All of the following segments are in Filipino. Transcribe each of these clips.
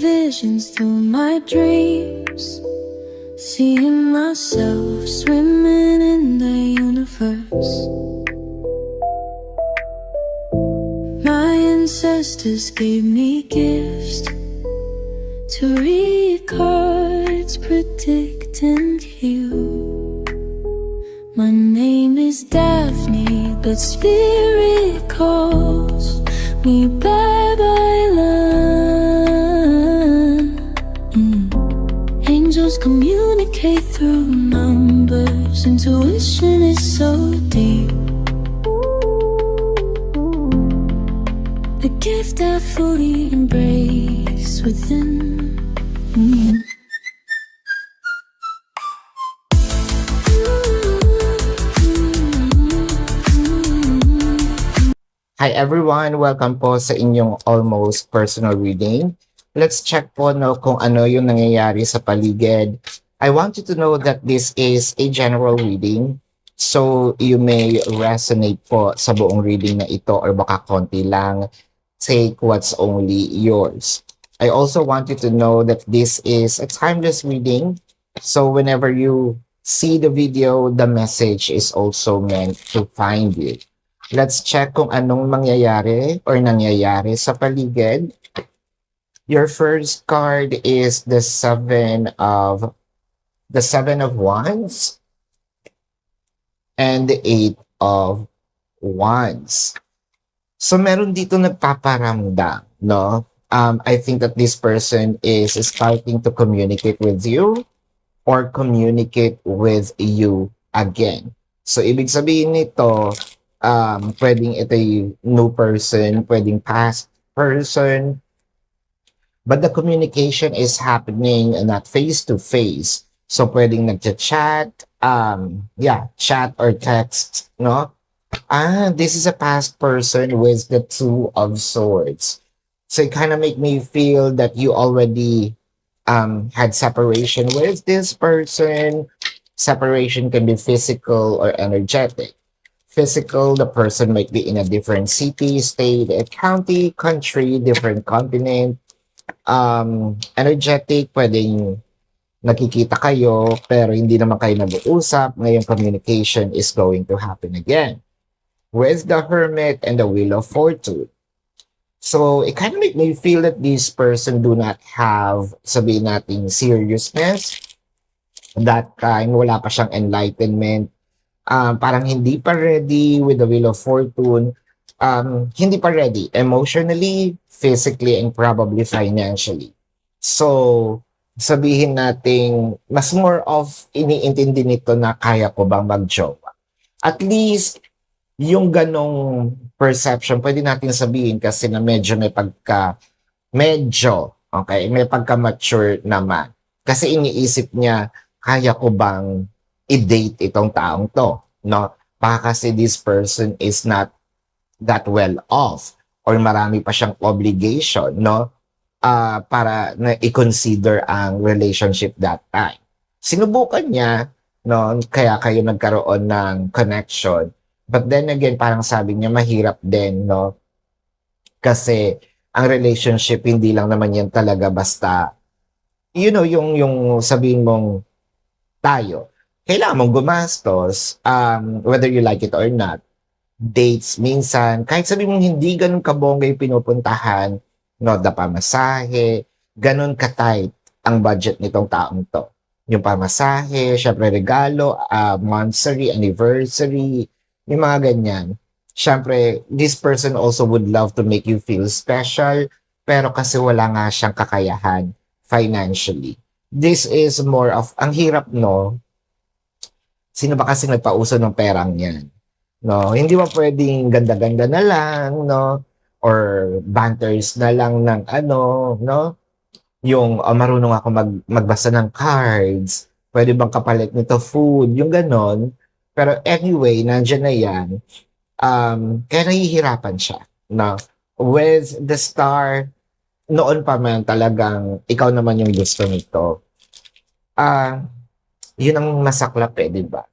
visions through my dreams, seeing myself swimming in the universe. My ancestors gave me gifts to read cards, predict and heal. My name is Daphne, but spirit calls me Babylon. Angels communicate through numbers. Intuition is so deep. The gift I fully embrace within. Hi everyone! Welcome po sa inyong almost personal reading. Let's check po kung ano yung nangyayari sa paligid. I want you to know that this is a general reading. So you may resonate po sa buong reading na ito or baka konti lang. Take what's only yours. I also want you to know that this is a timeless reading. So whenever you see the video, the message is also meant to find you. Let's check kung anong mangyayari or nangyayari sa paligid. Your first card is the Seven of Wands and the Eight of Wands. So meron dito nagpaparamdam, no? I think that this person is starting to communicate with you or communicate with you again. So ibig sabihin nito, pwedeng ito yung new person, pwedeng past person, but the communication is happening not face-to-face. So pwedeng nagchat-chat, chat or text, no? This is a past person with the Two of Swords. So it kind of make me feel that you already had separation with this person. Separation can be physical or energetic. Physical, the person might be in a different city, state, county, country, different continent. Energetic, pwedeng nakikita kayo pero hindi naman kayo nag-uusap. Ngayon, communication is going to happen again. With the Hermit and the Wheel of Fortune. So, it kind of make me feel that this person do not have, sabihin natin, seriousness. That time, wala pa siyang enlightenment. Parang hindi pa ready with the Wheel of Fortune. Hindi pa ready emotionally, physically, and probably financially. So, sabihin natin, mas more of iniintindi nito na kaya ko bang mag-jowa. At least, yung ganong perception, pwede natin sabihin kasi na may pagka-mature naman. Kasi iniisip niya, kaya ko bang i-date itong taong to, no? Baka kasi this person is not that well off or marami pa siyang obligation, no? Para na i-consider ang relationship that time. Sinubukan niya, no? Kaya kayo nagkaroon ng connection. But then again, parang sabi niya, mahirap din, no? Kasi ang relationship, hindi lang naman yan talaga basta, you know, yung sabihin mong tayo, kailangan mong gumastos, whether you like it or not. Dates, minsan, kahit sabi mong hindi ganun kabongga yung pinupuntahan, no, the pamasahe, ganun ka-tight ang budget nitong taong to. Yung pamasahe, syempre regalo, monthsary, anniversary, yung mga ganyan. Syempre, this person also would love to make you feel special, pero kasi wala nga siyang kakayahan financially. This is more of, ang hirap, no? Sino ba kasi nagpauso ng perang yan? No? Hindi ba pwedeng ganda-ganda na lang, no? Or banters na lang ng ano, no? Yung marunong ako magbasa ng cards, pwede bang kapalit nito food, yung ganon. Pero anyway, nandiyan na yan. Kaya nahihirapan siya, no? With the Star, noon pa man talagang ikaw naman yung gusto nito. Yun ang masaklap di ba?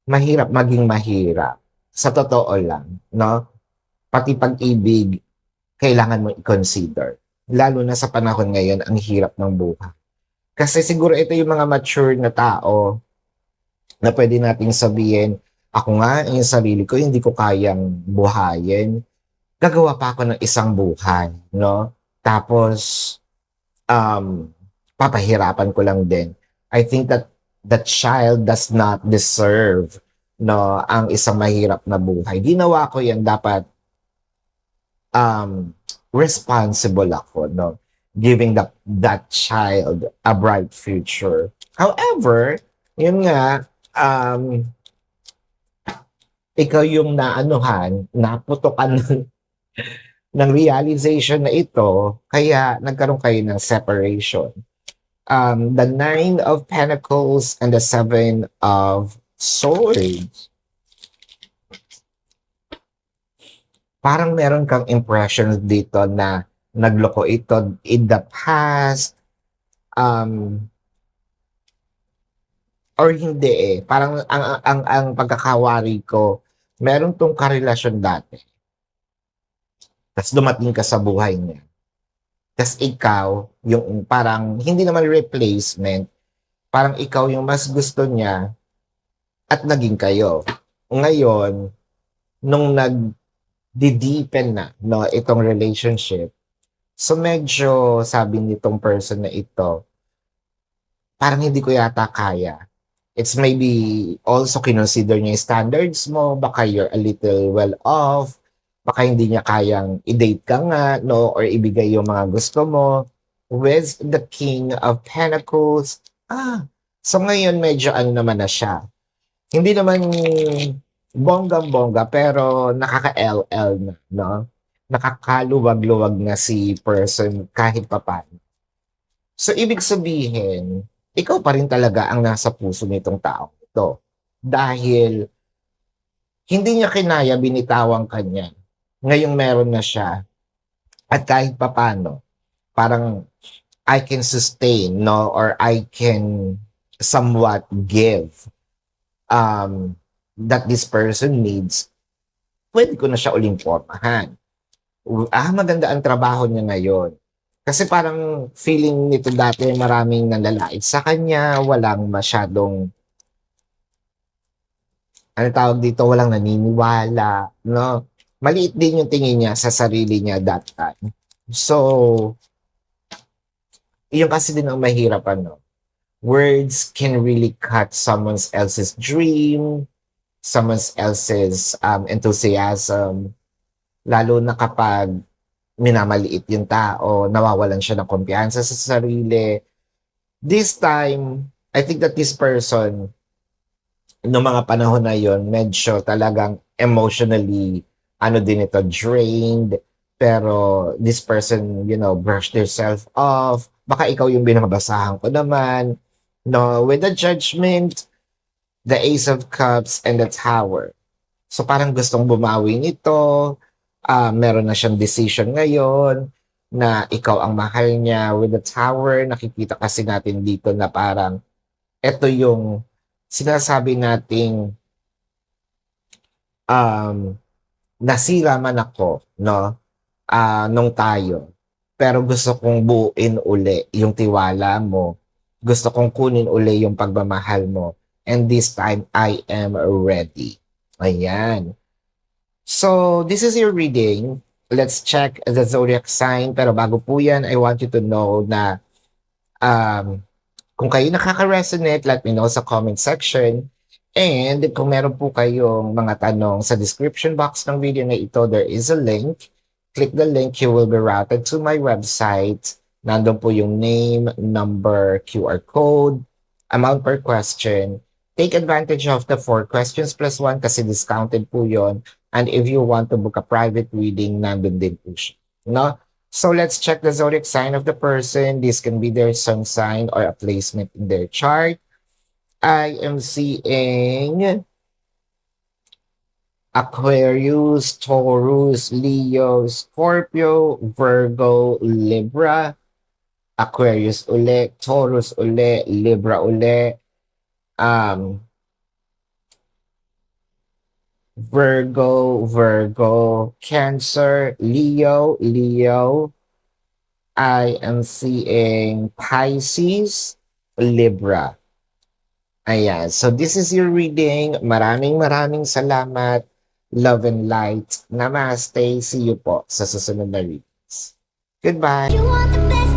Mahirap maging mahirap. Sa totoo lang, no? Pati pag-ibig, kailangan mo i-consider. lalo na sa panahon ngayon, ang hirap ng buhay. Kasi siguro ito yung mga mature na tao na pwede nating sabihin, ako nga, yung sarili ko, hindi ko kayang buhayin. Gagawa pa ako ng isang buhay, no? Tapos, um, papahirapan ko lang din. I think that the child does not deserve, no, ang isang mahirap na buhay. Ginawa ko yan, dapat um, responsible ako, no? Giving that child a bright future. However, yun nga, um, ikaw yung naanuhan, naputokan ng realization na ito, kaya nagkaroon kayo ng separation. The Nine of Pentacles and the Seven of Swords. Parang meron kang impression dito na nagloko ito in the past, or hindi eh. Parang ang pagkakawari ko, meron tong karelasyon dati. Tapos dumating ka sa buhay niya. Tapos ikaw, yung parang, hindi naman replacement, parang ikaw yung mas gusto niya at naging kayo. Ngayon, nung nag-deepen na, no, itong relationship, so medyo sabi nitong person na ito, parang hindi ko yata kaya. It's maybe also consider niya yung standards mo, baka you're a little well off, baka hindi niya kayang i-date ka nga, no, or ibigay yung mga gusto mo. With the King of Pentacles, so ngayon medyo ano naman na siya. Hindi naman bonggang-bongga, pero nakaka-LL na, no? Nakakaluwag-luwag na si person kahit papaano. So, ibig sabihin, ikaw pa rin talaga ang nasa puso nitong tao ito. Dahil hindi niya kinaya, binitawan ka niya. Ngayong meron na siya. At kahit papano, parang I can sustain, no? Or I can somewhat give that this person needs. Pwede ko na siya uling formahan. Maganda ang trabaho niya ngayon. Kasi parang feeling nito dati maraming nanlalait sa kanya, walang masyadong, ano tawag dito, walang naniniwala, no? Maliit din yung tingin niya sa sarili niya that time. So, yung kasi din ang mahirap, ano, words can really cut someone else's dream, someone else's enthusiasm, lalo na kapag minamaliit yung tao, nawawalan siya ng kumpiyansa sa sarili. This time, I think that this person, noong mga panahon na yon, medyo talagang emotionally, din ito, drained. Pero this person, brushed themselves off. Baka ikaw yung binabasahan ko naman. No, with the Judgment, the Ace of Cups, and the Tower. So parang gustong bumawi nito. Meron na siyang decision ngayon na ikaw ang mahal niya. With the Tower, nakikita kasi natin dito na parang ito yung sinasabi nating nasira man ako, no? Nung tayo. Pero gusto kong buuin uli yung tiwala mo. Gusto kong kunin uli yung pagmamahal mo. And this time, I am ready. Ayan. So, this is your reading. Let's check the zodiac sign. Pero bago po yan, I want you to know na kung kayo nakaka-resonate, let me know sa comment section. And kung meron po kayong mga tanong sa description box ng video na ito, there is a link. Click the link, you will be routed to my website. Nandun po yung name, number, QR code, amount per question. Take advantage of the 4 questions plus 1 kasi discounted po yon. And if you want to book a private reading, nandun din po siya. No? So let's check the zodiac sign of the person. This can be their sun sign or a placement in their chart. I am seeing Aquarius, Taurus, Leo, Scorpio, Virgo, Libra, Aquarius uli, Taurus uli, Libra uli, Virgo, Cancer, Leo, I am seeing Pisces, Libra. Ayan. So this is your reading. Maraming salamat. Love and light. Namaste. See you po sa susunod na readings. Goodbye. You want the best.